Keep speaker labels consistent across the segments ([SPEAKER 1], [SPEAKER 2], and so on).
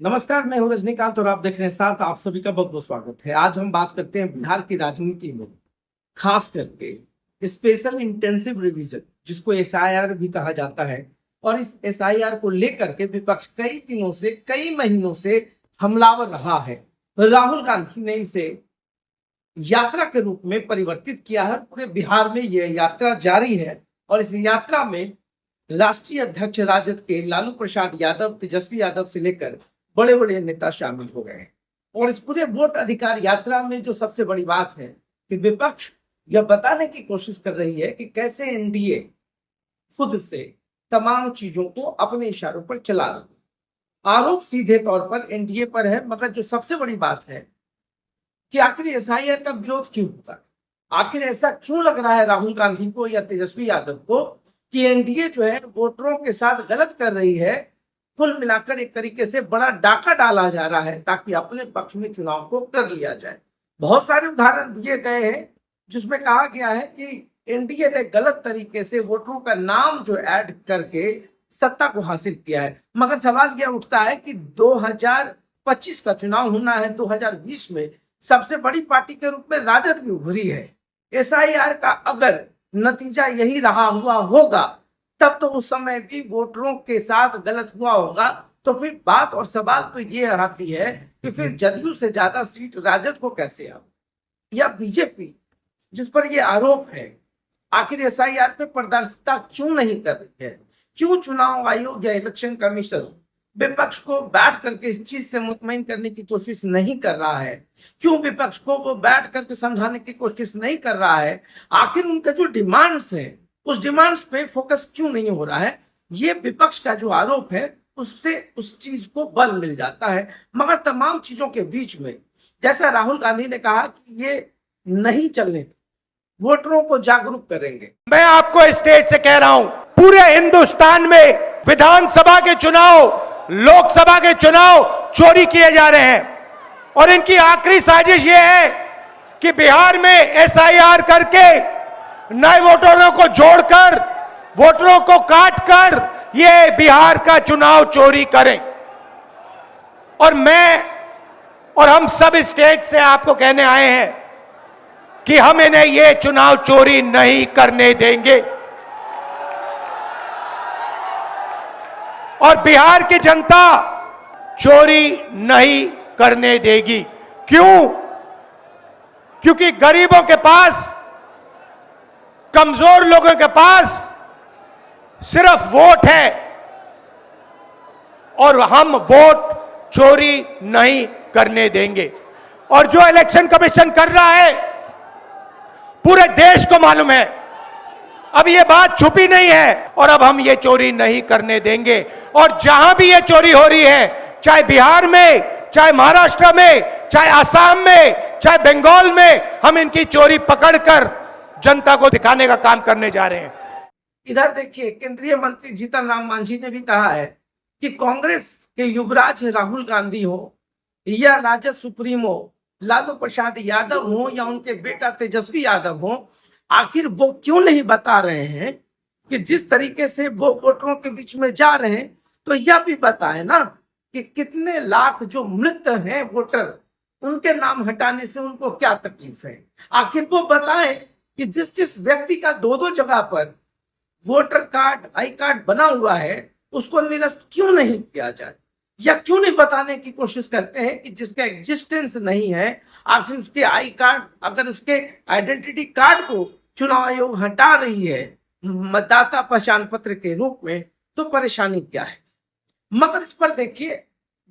[SPEAKER 1] नमस्कार, मैं हूं रजनीकांत और आप देख रहे हैं साथ। आप सभी का बहुत बहुत स्वागत है। आज हम बात करते हैं बिहार की राजनीति में, खास करके स्पेशल इंटेंसिव रिवीजन, जिसको एसआईआर भी कहा जाता है। और इस एसआईआर को लेकर के विपक्ष कई दिनों से, कई महीनों से हमलावर रहा है। राहुल गांधी ने इसे यात्रा के रूप में परिवर्तित किया है। पूरे बिहार में यह यात्रा जारी है और इस यात्रा में राष्ट्रीय अध्यक्ष राजद के लालू प्रसाद यादव, तेजस्वी यादव से लेकर बड़े बड़े नेता शामिल हो गए हैं। और इस पूरे वोट अधिकार यात्रा में जो सबसे बड़ी बात है कि विपक्ष यह बताने की कोशिश कर रही है कि कैसे एनडीए खुद से तमाम चीजों को अपने इशारों पर चला रही है। आरोप सीधे तौर पर एनडीए पर है, मगर जो सबसे बड़ी बात है कि आखिर एसआईआर का विरोध क्यों होता है। आखिर ऐसा क्यों लग रहा है राहुल गांधी को या तेजस्वी यादव को कि एनडीए जो है वोटरों के साथ गलत कर रही है। कुल मिलाकर एक तरीके से बड़ा डाका डाला जा रहा है ताकि अपने पक्ष में चुनाव को कर लिया जाए। बहुत सारे उदाहरण दिए गए हैं जिसमें कहा गया है कि एनडीए ने गलत तरीके से वोटरों का नाम जो ऐड करके सत्ता को हासिल किया है। मगर सवाल यह उठता है कि 2025 का चुनाव होना है, 2020 में सबसे बड़ी पार्टी के रूप में राजद भी उभरी है। एसआईआर का अगर नतीजा यही रहा हुआ होगा तब तो उस समय भी वोटरों के साथ गलत हुआ होगा। तो फिर बात और सवाल तो ये आती है कि फिर जदयू से ज्यादा सीट राजद को कैसे आ, या बीजेपी जिस पर ये आरोप है आखिर एसआईआर पे पारदर्शिता क्यों नहीं कर रही है। क्यों चुनाव आयोग या इलेक्शन कमीशन विपक्ष को बैठ करके इस चीज से मुतमईन करने की कोशिश नहीं कर रहा है। क्यों विपक्ष को वो बैठ करके समझाने की कोशिश नहीं कर रहा है। आखिर उनके जो डिमांड्स है उस डिमांड्स पे फोकस क्यों नहीं हो रहा है। ये विपक्ष का जो आरोप है उससे उस चीज को बल मिल जाता है। मगर तमाम चीजों के बीच में जैसा राहुल गांधी ने कहा कि ये नहीं चलने, वोटरों को जागरूक करेंगे।
[SPEAKER 2] मैं आपको स्टेट से कह रहा हूं, पूरे हिंदुस्तान में विधानसभा के चुनाव, लोकसभा के चुनाव चोरी किए जा रहे हैं। और इनकी आखिरी साजिश यह है कि बिहार में एसआईआर करके नए वोटरों को जोड़कर, वोटरों को काटकर ये बिहार का चुनाव चोरी करें। और मैं और हम सब स्टेट से आपको कहने आए हैं कि हम इन्हें ये चुनाव चोरी नहीं करने देंगे। और बिहार की जनता चोरी नहीं करने देगी। क्यों? क्योंकि गरीबों के पास, कमजोर लोगों के पास सिर्फ वोट है और हम वोट चोरी नहीं करने देंगे। और जो इलेक्शन कमीशन कर रहा है पूरे देश को मालूम है, अब ये बात छुपी नहीं है। और अब हम ये चोरी नहीं करने देंगे। और जहां भी ये चोरी हो रही है, चाहे बिहार में, चाहे महाराष्ट्र में, चाहे असम में, चाहे बंगाल में, हम इनकी चोरी पकड़कर जनता को दिखाने का काम करने जा रहे हैं।
[SPEAKER 1] इधर देखिए, केंद्रीय मंत्री जीतन राम मांझी ने भी कहा है कि कांग्रेस के युवराज राहुल गांधी हो या राजद सुप्रीमो लालू प्रसाद यादव हो या उनके बेटा तेजस्वी यादव हो, आखिर वो क्यों नहीं बता रहे हैं कि जिस तरीके से वो वोटरों के बीच में जा रहे हैं, तो यह भी बताए ना कि कितने लाख जो मृत हैं वोटर, उनके नाम हटाने से उनको क्या तकलीफ है। आखिर वो बताएं कि जिस जिस व्यक्ति का दो दो जगह पर वोटर कार्ड, आई कार्ड बना हुआ है, उसको निरस्त क्यों नहीं किया जाए। या क्यों नहीं बताने की कोशिश करते हैं कि जिसका एग्जिस्टेंस नहीं है, आखिर उसके आई कार्ड, अगर उसके आइडेंटिटी कार्ड को चुनाव आयोग हटा रही है मतदाता पहचान पत्र के रूप में, तो परेशानी क्या है। मगर इस पर देखिए,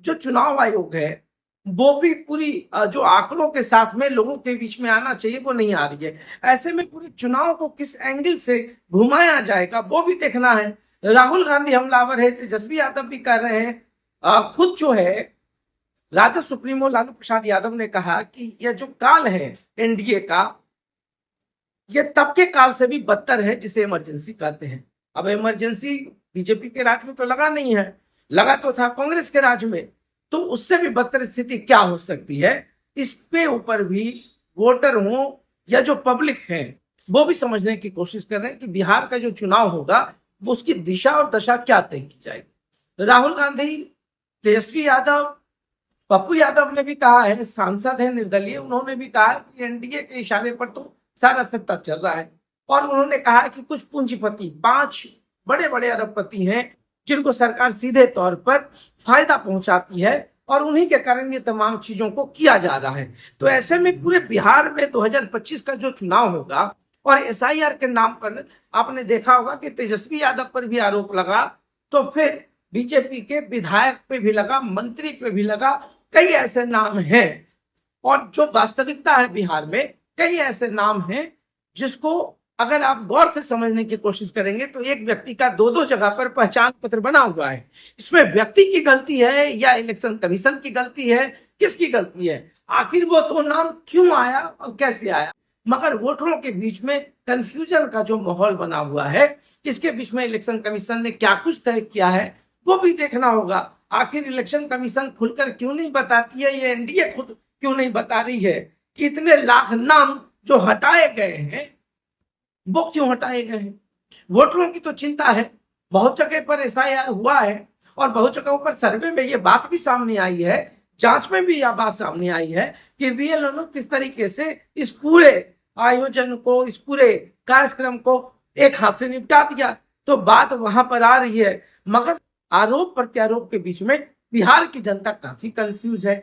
[SPEAKER 1] जो चुनाव आयोग है वो भी पूरी जो आंकड़ों के साथ में लोगों के बीच में आना चाहिए वो नहीं आ रही है। ऐसे में पूरे चुनाव को किस एंगल से घुमाया जाएगा वो भी देखना है। राहुल गांधी हमलावर है, तेजस्वी यादव भी कर रहे हैं। खुद जो है राजद सुप्रीमो लालू प्रसाद यादव ने कहा कि यह जो काल है एनडीए का, यह तब के काल से भी बदतर है जिसे इमरजेंसी कहते हैं। अब इमरजेंसी बीजेपी के राज में तो लगा नहीं है, लगा तो था कांग्रेस के राज में, तो उससे भी बदतर स्थिति क्या हो सकती है। इस पे ऊपर भी वोटर हो या जो पब्लिक है वो भी समझने की कोशिश कर रहे हैं कि बिहार का जो चुनाव होगा वो उसकी दिशा और दशा क्या तय की जाएगी। राहुल गांधी तेजस्वी यादव, पप्पू यादव ने भी कहा है, सांसद है निर्दलीय, उन्होंने भी कहा है कि एनडीए के इशारे पर तो सारा सत्ता चल रहा है। और उन्होंने कहा है कि कुछ पूंजीपति, 5 बड़े बड़े अरबपति हैं जिनको सरकार सीधे तौर पर फायदा पहुंचाती है और उन्हीं के कारण ये तमाम चीजों को किया जा रहा है। तो ऐसे में पूरे बिहार में 2025 का जो चुनाव होगा और एसआईआर के नाम पर आपने देखा होगा कि तेजस्वी यादव पर भी आरोप लगा, तो फिर बीजेपी के विधायक पे भी लगा, मंत्री पे भी लगा, कई ऐसे नाम हैं। और जो वास्तविकता है बिहार में, कई ऐसे नाम हैं जिसको अगर आप गौर से समझने की कोशिश करेंगे तो एक व्यक्ति का 2-2 जगह पर पहचान पत्र बना हुआ है। इसमें व्यक्ति की गलती है या इलेक्शन कमीशन की गलती है, किसकी गलती है? आखिर वो तो नाम क्यों आया और कैसे आया? मगर वोटरों के बीच में कंफ्यूजन का जो माहौल बना हुआ है, इसके बीच में इलेक्शन कमीशन ने क्या कुछ तय किया है वो भी देखना होगा। आखिर इलेक्शन कमीशन खुलकर क्यों नहीं बताती है, ये एनडीए खुद क्यों नहीं बता रही है कि इतने लाख नाम जो हटाए गए हैं वो क्यों हटाए गए हैं? वोटरों की तो चिंता है, बहुत जगह पर एसआईआर हुआ है और बहुत जगहों पर सर्वे में ये बात भी सामने आई है, जांच में भी यह बात सामने आई है कि बीएलओ ने किस तरीके से इस पूरे आयोजन को, इस पूरे कार्यक्रम को एक हाथ से निपटा दिया। तो बात वहां पर आ रही है, मगर आरोप प्रत्यारोप के बीच में बिहार की जनता काफी कंफ्यूज है।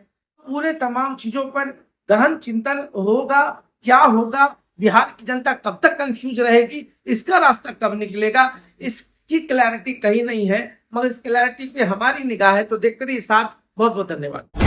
[SPEAKER 1] पूरे तमाम चीजों पर गहन चिंतन होगा, क्या होगा, बिहार की जनता कब तक कंफ्यूज रहेगी, इसका रास्ता कब निकलेगा, इसकी क्लैरिटी कहीं नहीं है। मगर इस क्लैरिटी पे हमारी निगाह है। तो देखते रहिए साथ। बहुत बहुत धन्यवाद।